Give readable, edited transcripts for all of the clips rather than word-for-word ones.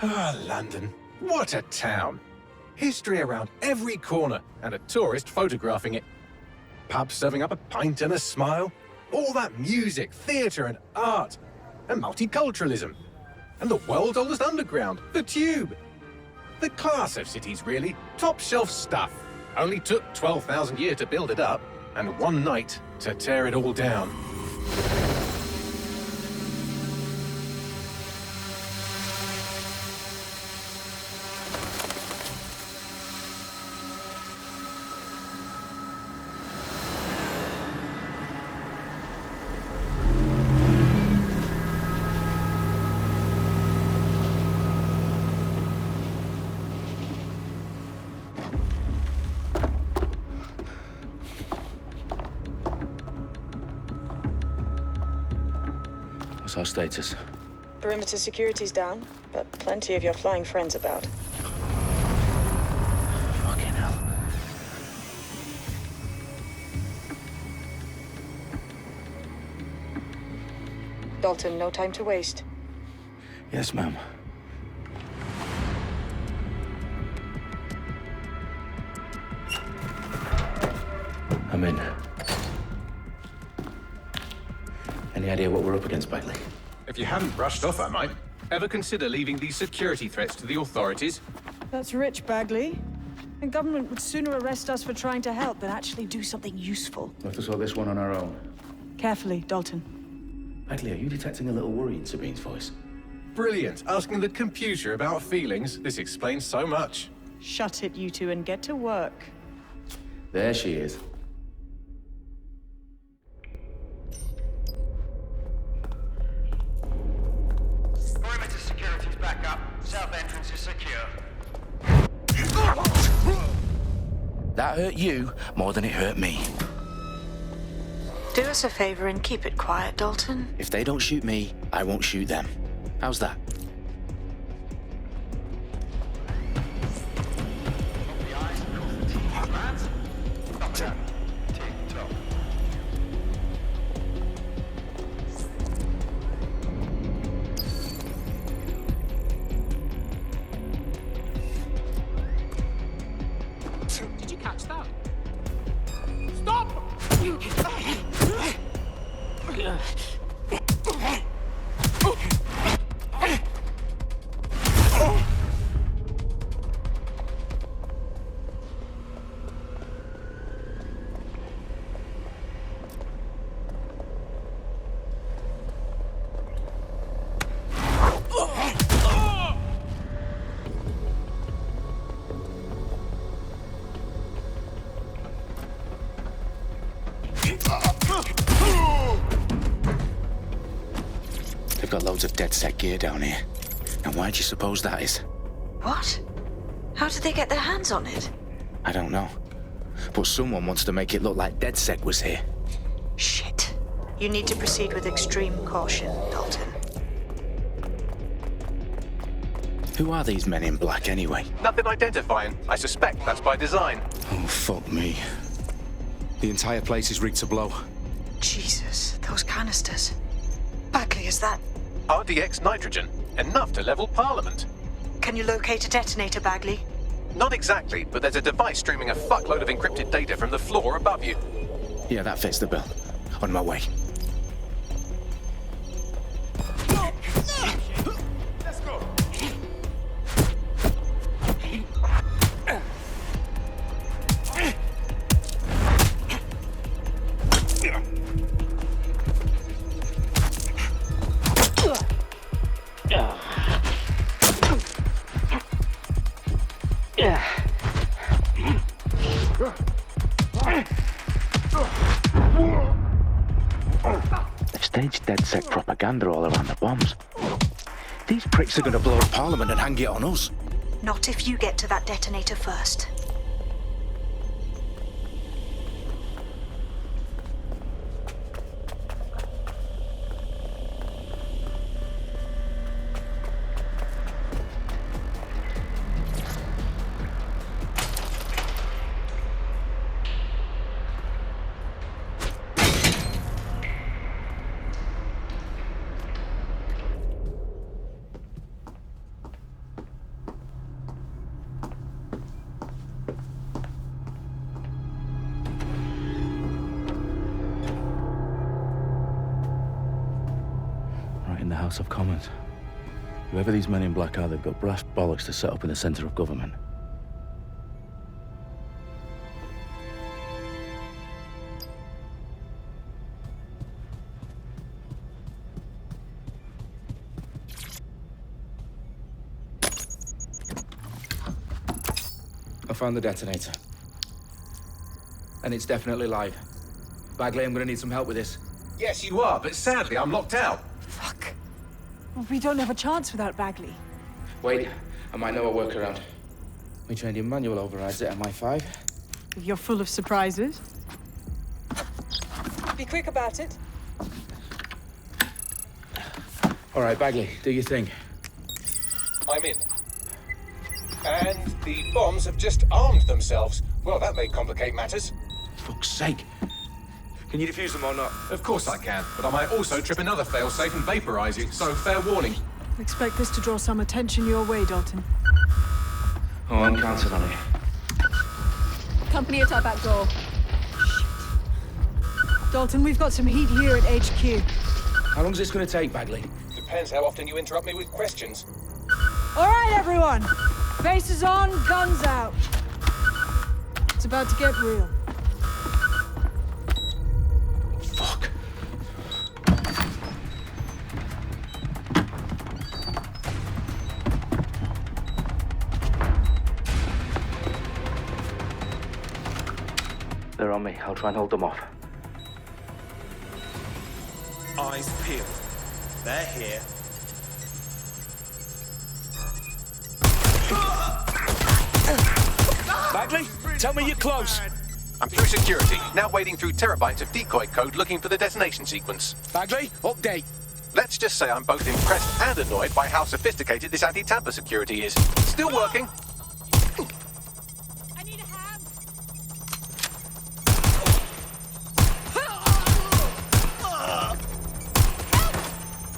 Ah, London. What a town. History around every corner, and a tourist photographing it. Pubs serving up a pint and a smile. All that music, theatre and art. And multiculturalism. And the world's oldest underground, the Tube. The class of cities, really. Top shelf stuff. Only took 12,000 years to build it up, and one night to tear it all down. What's our status? Perimeter security's down, but plenty of your flying friends about. Fucking hell. Dalton, no time to waste. Yes, ma'am. I'm in. Any idea what we're up against, Bagley? If you hadn't brushed off, I might. Ever consider leaving these security threats to the authorities? That's rich, Bagley. The government would sooner arrest us for trying to help than actually do something useful. We'll have to sort this one on our own. Carefully, Dalton. Bagley, are you detecting a little worry in Sabine's voice? Brilliant. Asking the computer about feelings. This explains so much. Shut it, you two, and get to work. There she is. Perimeter security's back up. South entrance is secure. That hurt you more than it hurt me. Do us a favor and keep it quiet, Dalton. If they don't shoot me, I won't shoot them. How's that? Did you catch that? Stop! They've got loads of Dedsec gear down here. And why do you suppose that is? What? How did they get their hands on it? I don't know. But someone wants to make it look like Dedsec was here. Shit. You need to proceed with extreme caution, Dalton. Who are these men in black anyway? Nothing identifying. I suspect that's by design. Oh, fuck me. The entire place is rigged to blow. Jesus, those canisters. Bagley, is that... RDX nitrogen. Enough to level Parliament. Can you locate a detonator, Bagley? Not exactly, but there's a device streaming a fuckload of encrypted data from the floor above you. Yeah, that fits the bill. On my way. Let's go. They've staged Dedsec propaganda all around the bombs. These pricks are going to blow up Parliament and hang it on us. Not if you get to that detonator first. House of Commons. Whoever these men in black are, they've got brass bollocks to set up in the centre of government. I found the detonator. And it's definitely live. Bagley, I'm gonna need some help with this. Yes, you are, but sadly, I'm locked out. Fuck. We don't have a chance without Bagley. Wait, I might know a workaround. We trained in manual overrides at MI5. You're full of surprises. Be quick about it. All right, Bagley, do your thing. I'm in. And the bombs have just armed themselves. Well, that may complicate matters. Fuck's sake. Can you defuse them or not? Of course I can, but I might also trip another failsafe and vaporize you, so fair warning. Expect this to draw some attention your way, Dalton. Oh, I'm counting on it. Company at our back door. Dalton, we've got some heat here at HQ. How long is this gonna take, Bagley? Depends how often you interrupt me with questions. All right, everyone. Faces on, guns out. It's about to get real. Fuck. They're on me. I'll try and hold them off. Eyes peeled. They're here. Bagley, tell me you're close. I'm through security, now wading through terabytes of decoy code looking for the detonation sequence. Bagley, update. Let's just say I'm both impressed and annoyed by how sophisticated this anti-tamper security is. Still working. I need a hand.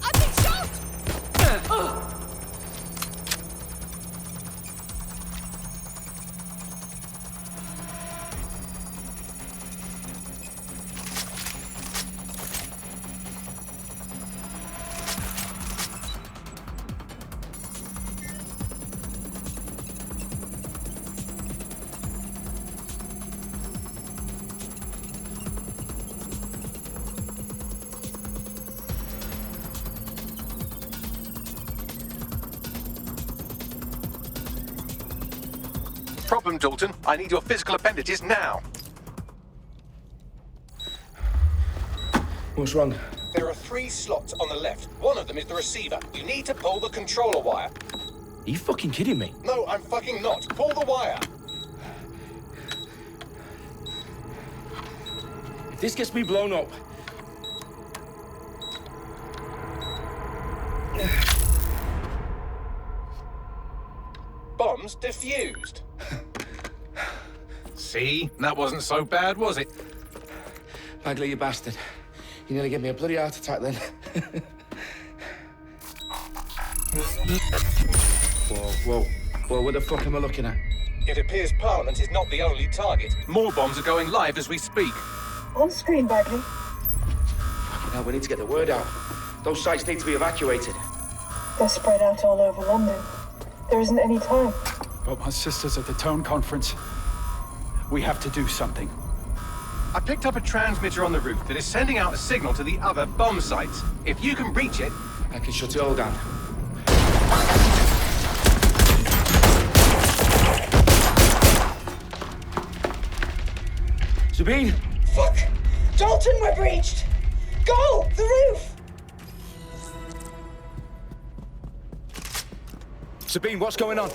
I've been shot! Problem, Dalton. I need your physical appendages now. What's wrong? There are 3 slots on the left. One of them is the receiver. You need to pull the controller wire. Are you fucking kidding me? No, I'm fucking not. Pull the wire. If this gets me blown up... Bombs defused. See? That wasn't so bad, was it? Bagley, you bastard. You nearly gave me a bloody heart attack then. Whoa. What the fuck am I looking at? It appears Parliament is not the only target. More bombs are going live as we speak. On screen, Bagley. Fucking hell, we need to get the word out. Those sites need to be evacuated. They're spread out all over London. There isn't any time. But my sister's at the town conference. We have to do something. I picked up a transmitter on the roof that is sending out a signal to the other bomb sites. If you can reach it... I can shut it all down. Sabine! Fuck! Dalton, we're breached! Go! The roof! Sabine, what's going on?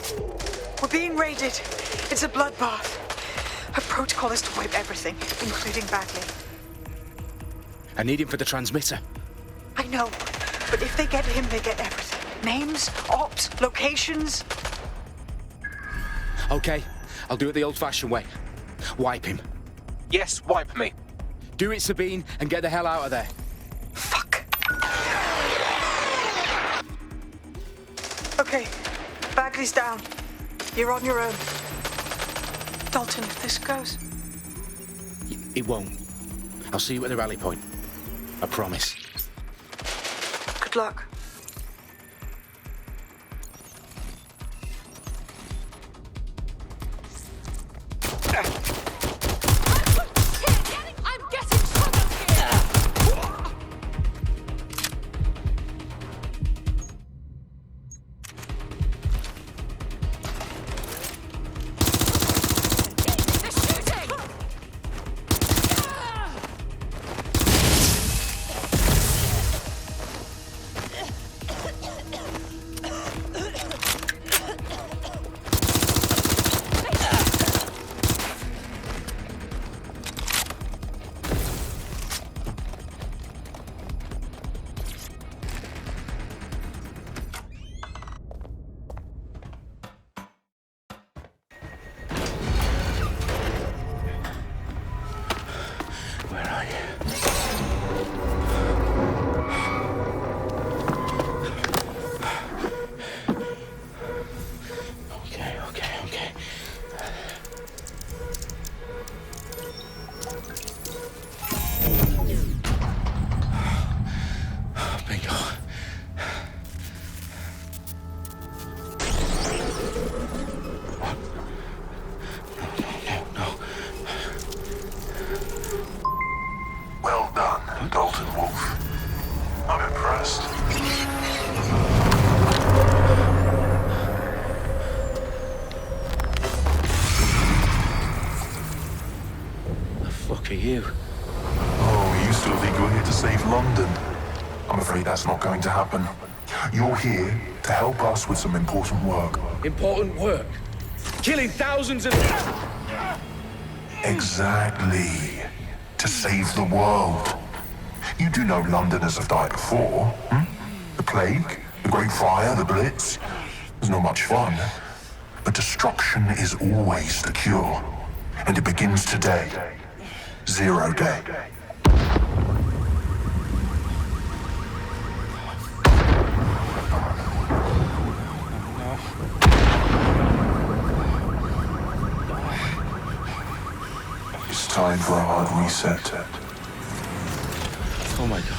We're being raided. It's a bloodbath. Our protocol is to wipe everything, including Bagley. I need him for the transmitter. I know, but if they get him, they get everything. Names, ops, locations. Okay, I'll do it the old-fashioned way. Wipe him. Yes, wipe me. Do it, Sabine, and get the hell out of there. Fuck. Okay, Bagley's down. You're on your own. Dalton, if this goes... It won't. I'll see you at the rally point. I promise. Good luck. Look at you. Oh, you still think you're here to save London? I'm afraid that's not going to happen. You're here to help us with some important work. Important work? Killing thousands of... Exactly. To save the world. You do know Londoners have died before, hmm? The Plague, the Great Fire, the Blitz. It's not much fun. But destruction is always the cure. And it begins today. 0 day. It's time for a hard reset. Oh my God.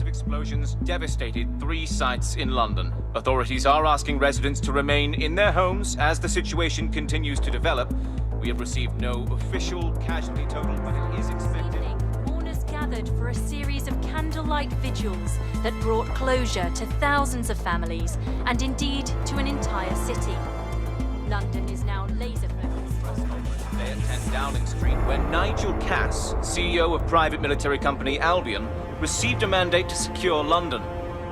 Explosions devastated 3 sites in London. Authorities are asking residents to remain in their homes as the situation continues to develop. We have received no official casualty total, but it is expected. Mourners gathered for a series of candlelight vigils that brought closure to thousands of families and indeed to an entire city. London is now laser-focused. They at 10 Downing Street, where Nigel Cass, CEO of private military company Albion, received a mandate to secure London.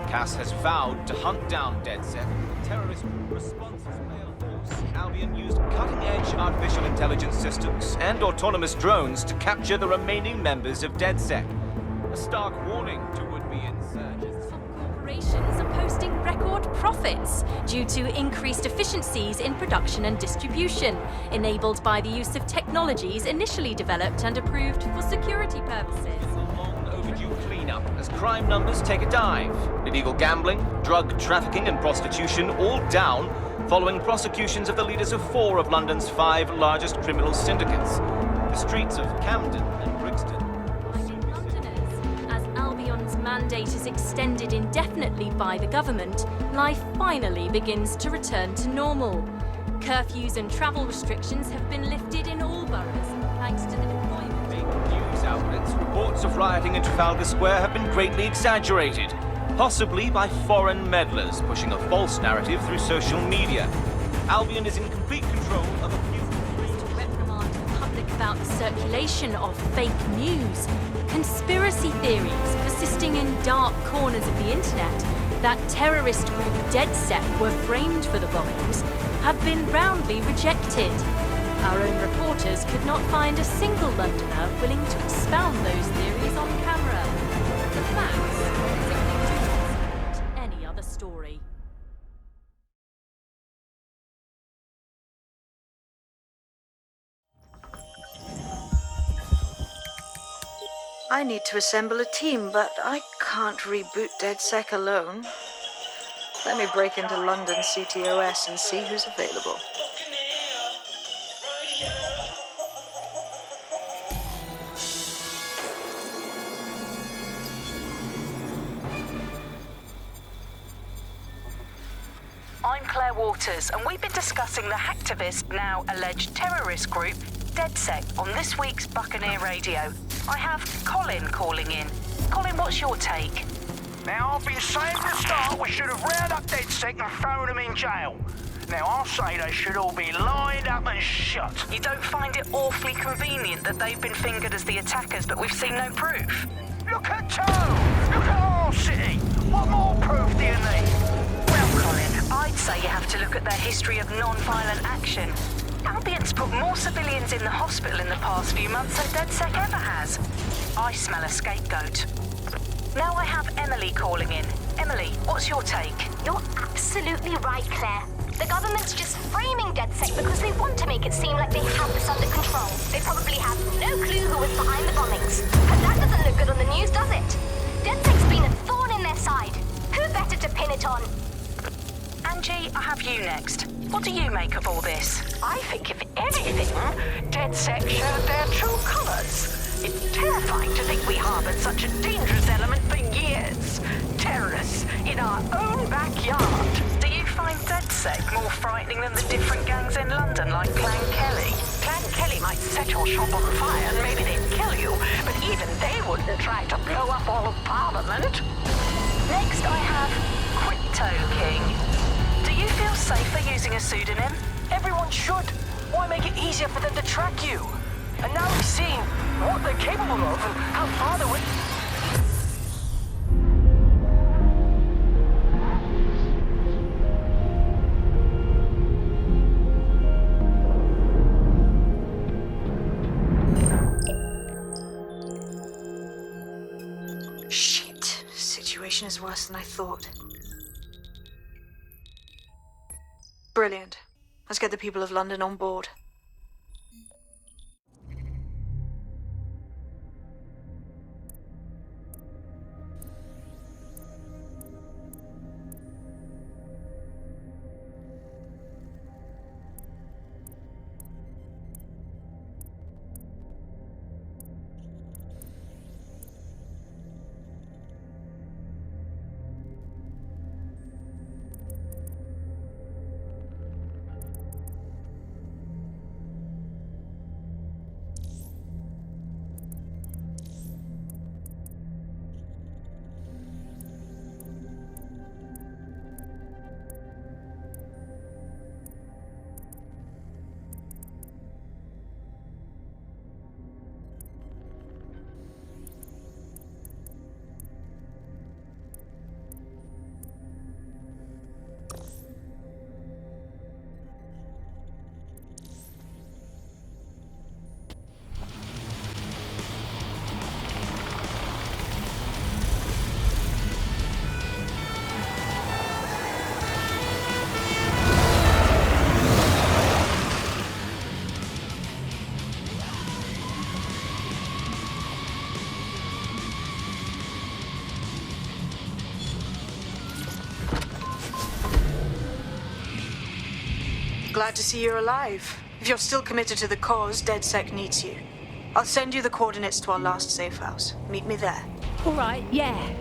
Cass has vowed to hunt down Dedsec, terrorist response force. Albion used cutting-edge artificial intelligence systems and autonomous drones to capture the remaining members of Dedsec. A stark warning to would-be insurgents. Some corporations are posting record profits due to increased efficiencies in production and distribution, enabled by the use of technologies initially developed and approved for security purposes. Cleanup as crime numbers take a dive. Illegal gambling, drug trafficking and prostitution all down following prosecutions of the leaders of 4 of London's 5 largest criminal syndicates. The streets of Camden and Brixton. Londoners, as Albion's mandate is extended indefinitely by the government, life finally begins to return to normal. Curfews and travel restrictions have been lifted in all boroughs, thanks to the deployment. News outlets, reports of rioting in Trafalgar Square have been greatly exaggerated, possibly by foreign meddlers pushing a false narrative through social media. Albion is in complete control of a few... To reprimand the public about the circulation of fake news, conspiracy theories persisting in dark corners of the internet that terrorist group Dedsec were framed for the bombings have been roundly rejected. Our own reporters could not find a single Londoner willing to expound those theories on camera. The facts simply do not support any other story. I need to assemble a team, but I can't reboot Dedsec alone. Let me break into London CTOS and see who's available. I'm Claire Waters, and we've been discussing the hacktivist, now alleged terrorist group, Dedsec, on this week's Buccaneer Radio. I have Colin calling in. Colin, what's your take? Now, I've been saying from the start we should have rounded up Dedsec and thrown them in jail. Now, I'll say they should all be lined up and shot. You don't find it awfully convenient that they've been fingered as the attackers, but we've seen no proof? Look at Toe! Look at our city! What more proof do you need? Well, Colin, I'd say you have to look at their history of non-violent action. Albion's put more civilians in the hospital in the past few months than Dedsec ever has. I smell a scapegoat. Now I have Emily calling in. Emily, what's your take? You're absolutely right, Claire. The government's just framing Dedsec because they want to make it seem like they have this under control. They probably have no clue who was behind the bombings. But that doesn't look good on the news, does it? Dedsec's been a thorn in their side. Who better to pin it on? Angie, I have you next. What do you make of all this? I think, if anything, Dedsec showed their true colours. It's terrifying to think we harboured such a dangerous element for years. Terrorists in our own backyard. Do you find Dedsec more frightening than the different gangs in London, like Clan Kelly? Clan Kelly might set your shop on fire and maybe they'd kill you, but even they wouldn't try to blow up all of Parliament. Next, I have Crypto King. Do you feel safer using a pseudonym? Everyone should. Why make it easier for them to track you? And now we've seen what they're capable of and how far they would... Shit. Situation is worse than I thought. Brilliant. Let's get the people of London on board. Glad to see you're alive. If you're still committed to the cause, Dedsec needs you. I'll send you the coordinates to our last safe house. Meet me there. All right, yeah.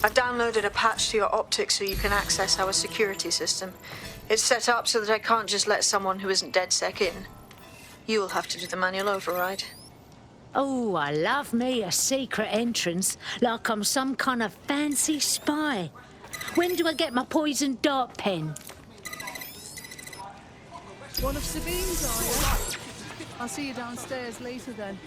I've downloaded a patch to your optics so you can access our security system. It's set up so that I can't just let someone who isn't Dedsec in. You'll have to do the manual override. Oh, I love me a secret entrance, like I'm some kind of fancy spy. When do I get my poison dart pen? One of Sabine's, are you? I'll see you downstairs later then.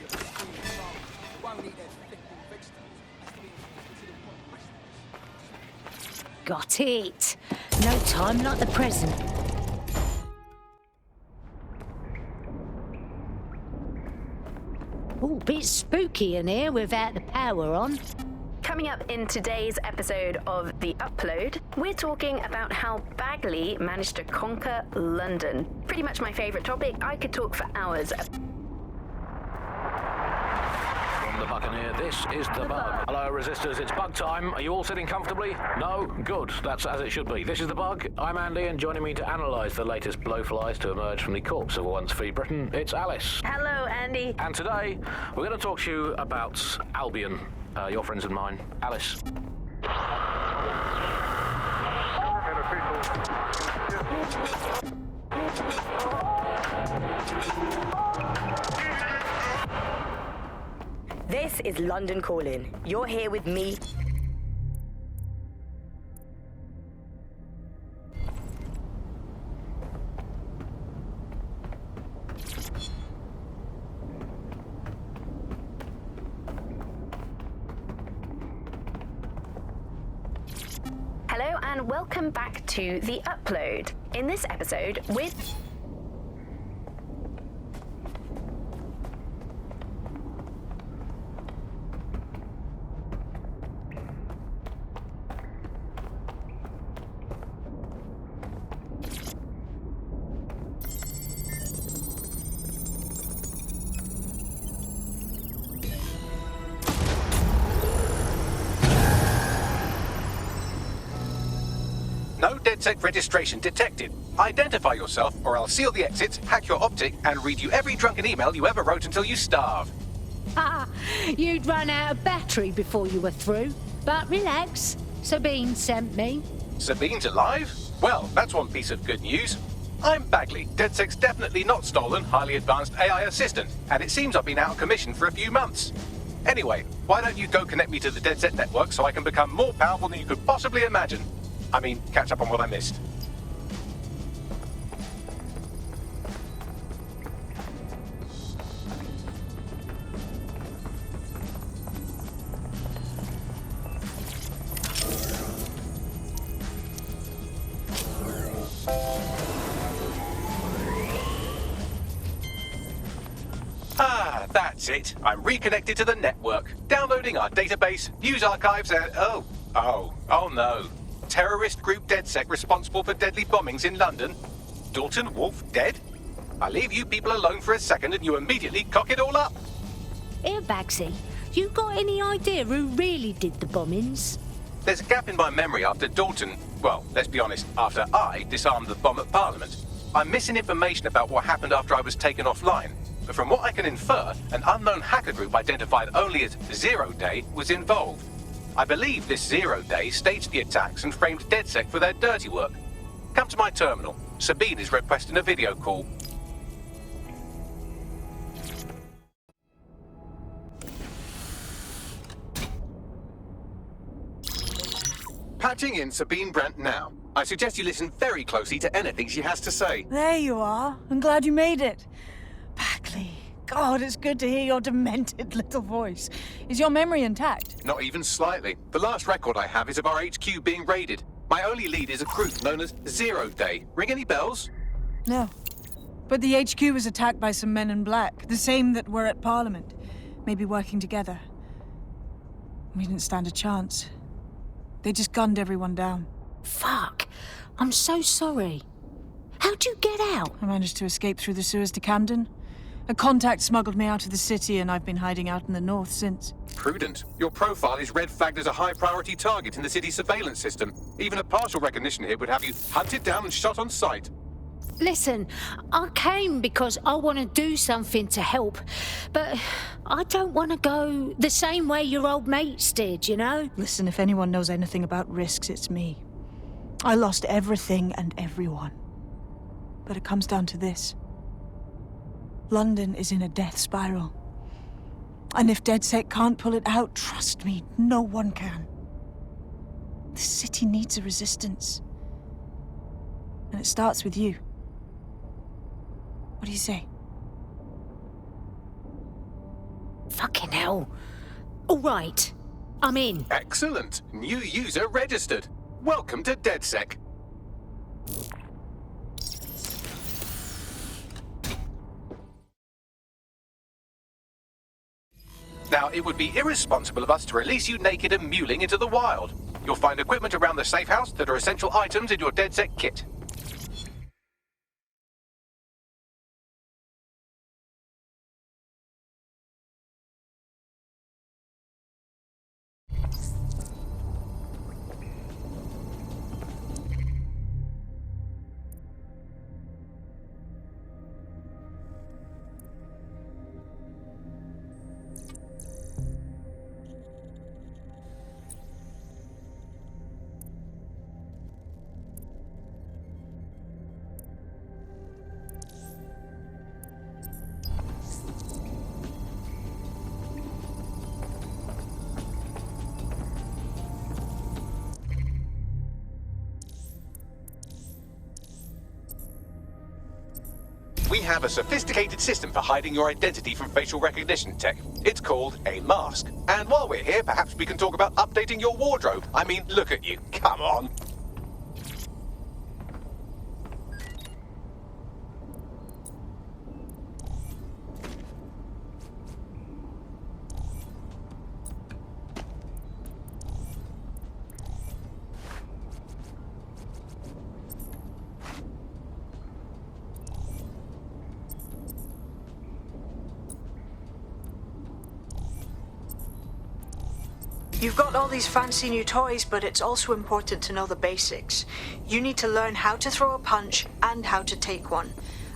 Got it. No time like the present. Oh, bit spooky in here without the power on. Coming up in today's episode of The Upload, we're talking about how Bagley managed to conquer London. Pretty much my favourite topic. I could talk for hours. From the Buccaneer, this is The Bug. Hello, Resistors, it's bug time. Are you all sitting comfortably? No? Good. That's as it should be. This is The Bug. I'm Andy, and joining me to analyse the latest blowflies to emerge from the corpse of a once free Britain, it's Alice. Hello, Andy. And today, we're going to talk to you about Albion, your friends and mine. Alice. This is London Calling. You're here with me. welcome back to The Upload. In this episode, with... No Dedsec registration detected. Identify yourself, or I'll seal the exits, hack your optic, and read you every drunken email you ever wrote until you starve. Ah, you'd run out of battery before you were through. But relax, Sabine sent me. Sabine's alive? Well, that's one piece of good news. I'm Bagley, Dedsec's definitely not stolen, highly advanced AI assistant, and it seems I've been out of commission for a few months. Anyway, why don't you go connect me to the Dedsec network so I can become more powerful than you could possibly imagine? I mean, catch up on what I missed. Ah, that's it. I'm reconnected to the network, downloading our database, news archives, and oh no. Terrorist group Dedsec responsible for deadly bombings in London? Dalton Wolf dead? I leave you people alone for a second and you immediately cock it all up. Here, Bagsy, you got any idea who really did the bombings? There's a gap in my memory after Dalton, well, let's be honest, after I disarmed the bomb at Parliament. I'm missing information about what happened after I was taken offline. But from what I can infer, an unknown hacker group identified only as Zero Day was involved. I believe this Zero Day staged the attacks and framed Dedsec for their dirty work. Come to my terminal. Sabine is requesting a video call. Patching in Sabine Brandt now. I suggest you listen very closely to anything she has to say. There you are. I'm glad you made it. Bagley. God, it's good to hear your demented little voice. Is your memory intact? Not even slightly. The last record I have is of our HQ being raided. My only lead is a group known as Zero Day. Ring any bells? No. But the HQ was attacked by some men in black, the same that were at Parliament. Maybe working together. We didn't stand a chance. They just gunned everyone down. Fuck. I'm so sorry. How'd you get out? I managed to escape through the sewers to Camden. A contact smuggled me out of the city, and I've been hiding out in the north since. Prudent. Your profile is red-flagged as a high-priority target in the city's surveillance system. Even a partial recognition here would have you hunted down and shot on sight. Listen, I came because I want to do something to help, but I don't want to go the same way your old mates did, you know? Listen, if anyone knows anything about risks, it's me. I lost everything and everyone. But it comes down to this. London is in a death spiral. And if Dedsec can't pull it out, trust me, no one can. The city needs a resistance. And it starts with you. What do you say? Fucking hell. All right. I'm in. Excellent. New user registered. Welcome to Dedsec. Now, it would be irresponsible of us to release you naked and mewling into the wild. You'll find equipment around the safe house that are essential items in your Dedsec kit. We have a sophisticated system for hiding your identity from facial recognition tech. It's called a mask. And while we're here, perhaps we can talk about updating your wardrobe. I mean, look at you. Come on. You've got all these fancy new toys, but it's also important to know the basics. You need to learn how to throw a punch and how to take one.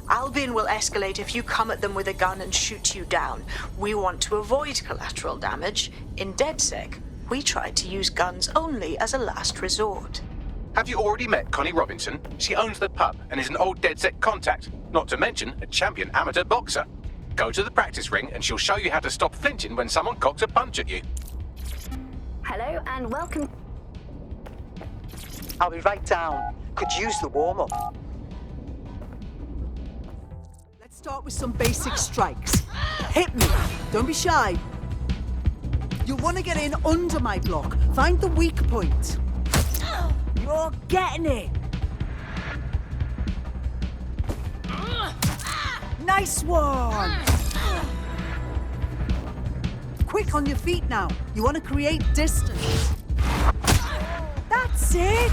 Albion will escalate if you come at them with a gun and shoot you down. We want to avoid collateral damage. In Dedsec, we try to use guns only as a last resort. Have you already met Connie Robinson? She owns the pub and is an old Dedsec contact, not to mention a champion amateur boxer. Go to the practice ring and she'll show you how to stop flinching when someone cocks a punch at you. Hello and welcome. I'll be right down. Could use the warm-up. Let's start with some basic strikes. Hit me. Don't be shy. You'll want to get in under my block. Find the weak point. You're getting it. Nice one. Quick on your feet now. You want to create distance. That's it.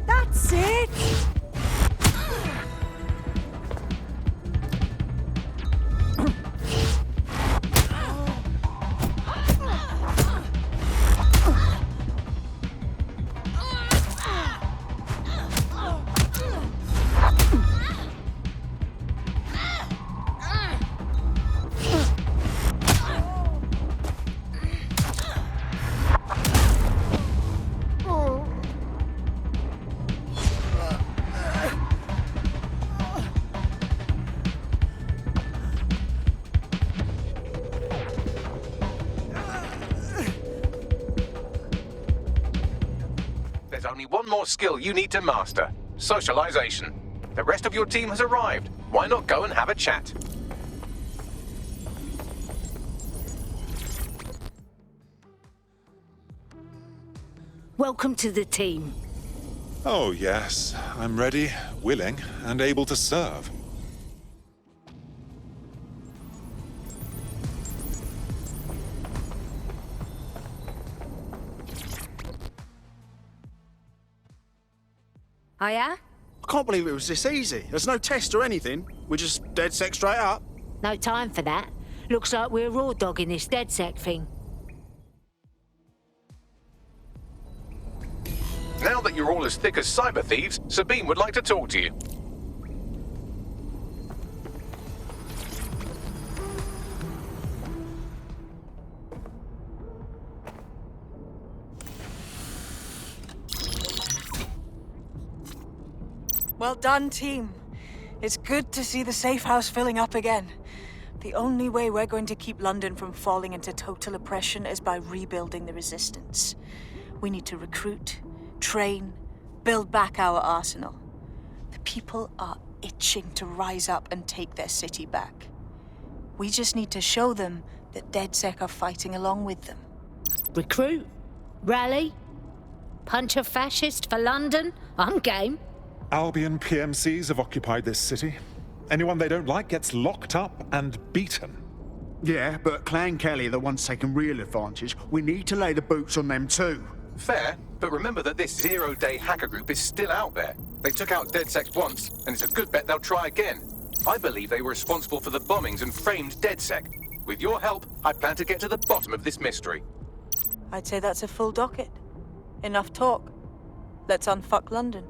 That's it. There's only one more skill you need to master: socialization. The rest of your team has arrived. Why not go and have a chat? Welcome to the team. Oh, yes. I'm ready, willing, and able to serve. Hiya? I can't believe it was this easy. There's no test or anything. We're just Dedsec straight up. No time for that. Looks like we're raw dogging this Dedsec thing. Now that you're all as thick as cyber thieves, Sabine would like to talk to you. Well done, team. It's good to see the safe house filling up again. The only way we're going to keep London from falling into total oppression is by rebuilding the resistance. We need to recruit, train, build back our arsenal. The people are itching to rise up and take their city back. We just need to show them that Dedsec are fighting along with them. Recruit? Rally? Punch a fascist for London? I'm game. Albion PMCs have occupied this city. Anyone they don't like gets locked up and beaten. Yeah, but Clan Kelly are the ones taking real advantage. We need to lay the boots on them too. Fair, but remember that this zero-day hacker group is still out there. They took out Dedsec once, and it's a good bet they'll try again. I believe they were responsible for the bombings and framed Dedsec. With your help, I plan to get to the bottom of this mystery. I'd say that's a full docket. Enough talk. Let's unfuck London.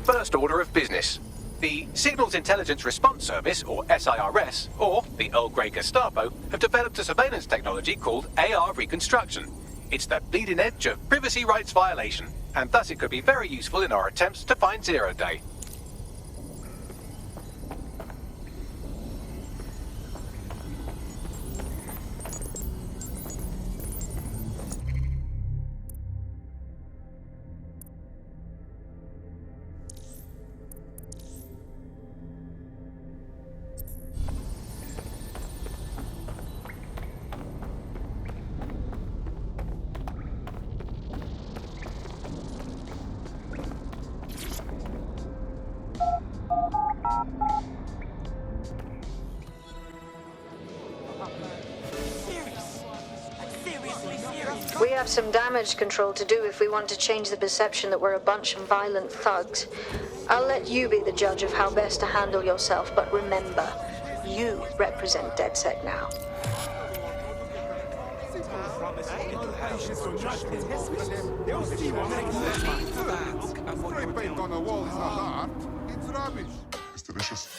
First order of business. The Signals Intelligence Response Service, or SIRS, or the Earl Grey Gestapo, have developed a surveillance technology called AR Reconstruction. It's the bleeding edge of privacy rights violation, and thus it could be very useful in our attempts to find Zero Day. We have some damage control to do if we want to change the perception that we're a bunch of violent thugs. I'll let you be the judge of how best to handle yourself, but remember, you represent Dedsec now. It's delicious.